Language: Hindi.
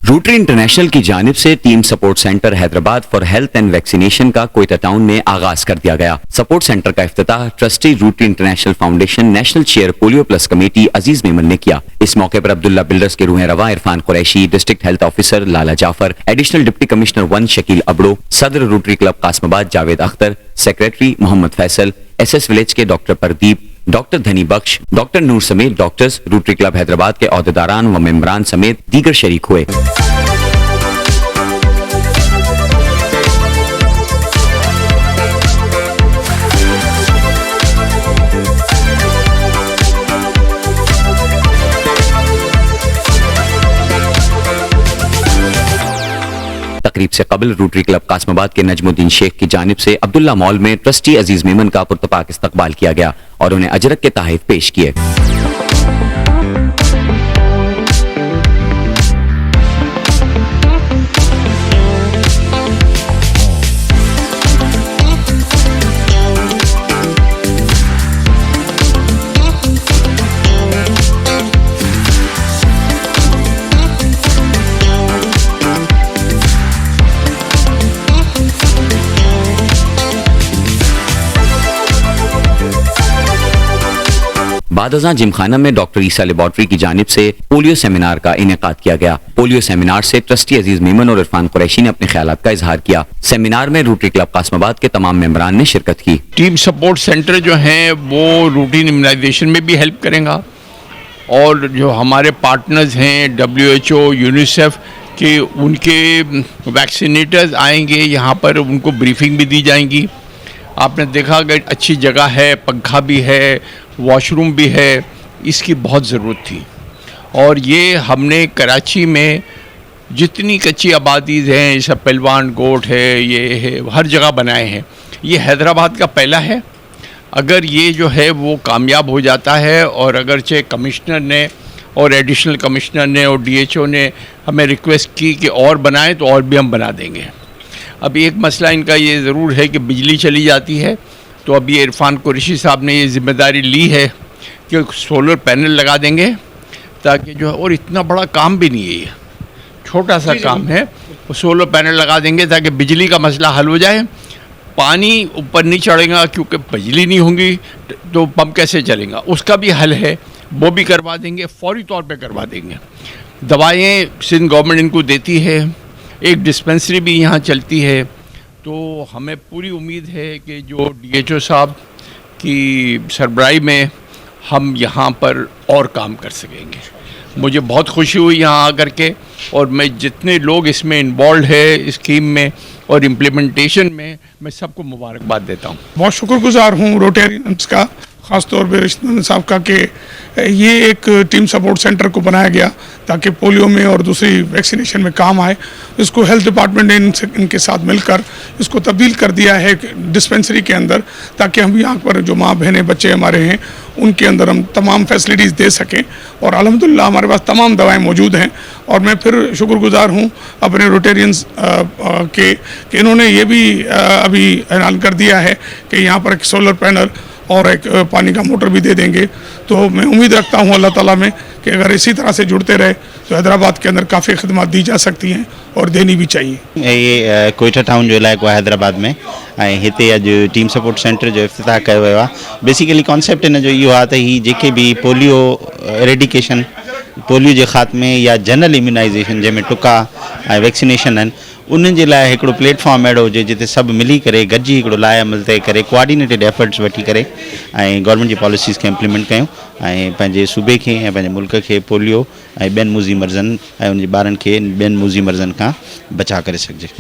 रोटरी इंटरनेशनल की जानिब से team support centre Hyderabad for health and vaccination का कोयटा टाउन में आगाज कर दिया गया। सपोर्ट सेंटर का इफ्तिताह trustee Rotary International Foundation national chair polio plus committee Aziz Memon ने किया। इस मौके पर अब्दुल्ला बिल्डर्स के रूह रवा Irfan Qureshi, district health officer Lala Jafar, additional deputy commissioner 1 Shakeel Abro, सदर Rotary Club Qasimabad Javed Akhtar, secretary Mohammad Faisal, SS village के doctor Pradeep, doctor Dhani Bakhsh, doctor नूर समेत डॉक्टर्स, रोटरी क्लब हैदराबाद के अहदेदारान व मेंबरान समेत दीगर शरीक हुए। तकरीब से कबल रोटरी क्लब कासमाबाद के नजमुद्दीन शेख की जानिब से अब्दुल्ला मॉल में ट्रस्टी अजीज मेमन का पुरतपाक इस्तकबाल किया गया और उन्हें अजरक के तोहफे पेश किए। बादशाह जिमखाना में डॉक्टर ईसा लेबॉर्ट्री की जानिब से पोलियो सेमिनार का इनेकाद किया गया। पोलियो सेमिनार से ट्रस्टी अजीज मेमन और इरफान कुरैशी ने अपने ख्यालात का इजहार किया। सेमिनार में रोटरी क्लब कासमाबाद के तमाम मेंबरान ने शिरकत की। टीम सपोर्ट सेंटर जो है वो रूटीन इम्यूनाइजेशन में भी हेल्प करेगा और जो हमारे पार्टनर्स हैं WHO, यूनिसेफ के, उनके वैक्सीनेटर्स आएंगे यहाँ पर, उनको ब्रीफिंग भी दी जाएंगी। आपने देखा कि अच्छी जगह है, पंखा भी है, वॉशरूम भी है, इसकी बहुत ज़रूरत थी। और ये हमने कराची में जितनी कच्ची आबादीज़ हैं, जैसे पहलवान गोट है, ये है, हर जगह बनाए हैं। ये हैदराबाद का पहला है। अगर ये जो है वो कामयाब हो जाता है और अगरचे कमिश्नर ने और एडिशनल कमिश्नर ने और DHO ने हमें रिक्वेस्ट की कि और बनाएं, तो और भी हम बना देंगे। अब एक मसला इनका ये ज़रूर है कि बिजली चली जाती है, तो अभी इरफान कुरैशी साहब ने ये जिम्मेदारी ली है कि सोलर पैनल लगा देंगे ताकि जो है, और इतना बड़ा काम भी नहीं है, ये छोटा सा काम है, वो सोलर पैनल लगा देंगे ताकि बिजली का मसला हल हो जाए। पानी ऊपर नहीं चढ़ेगा क्योंकि बिजली नहीं होगी तो पंप कैसे चलेगा, उसका भी हल है, वो भी करवा देंगे, फौरी तौर पे करवा देंगे। दवाएँ सिंध गवर्नमेंट इनको देती है, एक डिस्पेंसरी भी यहाँ चलती है, तो हमें पूरी उम्मीद है कि जो DHO साहब की सरबराही में हम यहाँ पर और काम कर सकेंगे। मुझे बहुत खुशी हुई यहाँ आकर के, और मैं जितने लोग इसमें इन्वॉल्व है स्कीम में और इम्प्लीमेंटेशन में, मैं सबको मुबारकबाद देता हूँ। बहुत शुक्रगुजार हूँ रोटेरियंस का, ख़ास तौर पर रिश्तेदार साहब का, कि ये एक टीम सपोर्ट सेंटर को बनाया गया ताकि पोलियो में और दूसरी वैक्सीनेशन में काम आए। इसको हेल्थ डिपार्टमेंट ने इनके साथ मिलकर इसको तब्दील कर दिया है डिस्पेंसरी के अंदर, ताकि हम यहाँ पर जो माँ बहनें बच्चे हमारे हैं उनके अंदर हम तमाम फैसिलिटीज़ दे सकें। और अल्हम्दुलिल्लाह हमारे पास तमाम दवाएं मौजूद हैं। और मैं फिर शुक्रगुजार हूँ अपने रोटेरियंस के कि इन्होंने ये भी अभी ऐलान कर दिया है कि यहाँ पर एक सोलर पैनल और एक पानी का मोटर भी दे देंगे। तो मैं उम्मीद रखता हूँ अल्लाह ताला में कि अगर इसी तरह से जुड़ते रहे तो हैदराबाद के अंदर काफ़ी खिदमत दी जा सकती हैं और देनी भी चाहिए। ये कोयटा टाउन जो इलाइक़ो आहे हैदराबाद में, ऐं हिते अॼु टीम सपोर्ट सेंटर जो इफ्तिताह कयो वियो आहे। बेसिकली कॉन्सेप्ट हिन जो इहो आहे त ही जेके बि पोलियो एरेडिकेशन, पोलियो जे ख़ात्मे या जनरल इम्यूनाइजेशन जंहिंमें टुका ऐं वैक्सीनेशन आहिनि, उन्हनि जे लाइ हिकिड़ो प्लेटफॉर्म अहिड़ो हुजे जिते सभु मिली करे गॾिजी हिकिड़ो लाइ अमल तइ करे कोऑर्डिनेटेड एफर्ट्स वठी करे ऐं गवर्नमेंट जी पॉलिसीज़ खे इम्प्लीमेंट कयूं ऐं पंहिंजे सूबे खे ऐं पंहिंजे मुल्क खे पोलियो ऐं ॿियनि मुज़ी मर्ज़नि ऐं उन जे ॿारनि खे ॿियनि मुज़ी मर्ज़नि खां बचा करे सघिजे।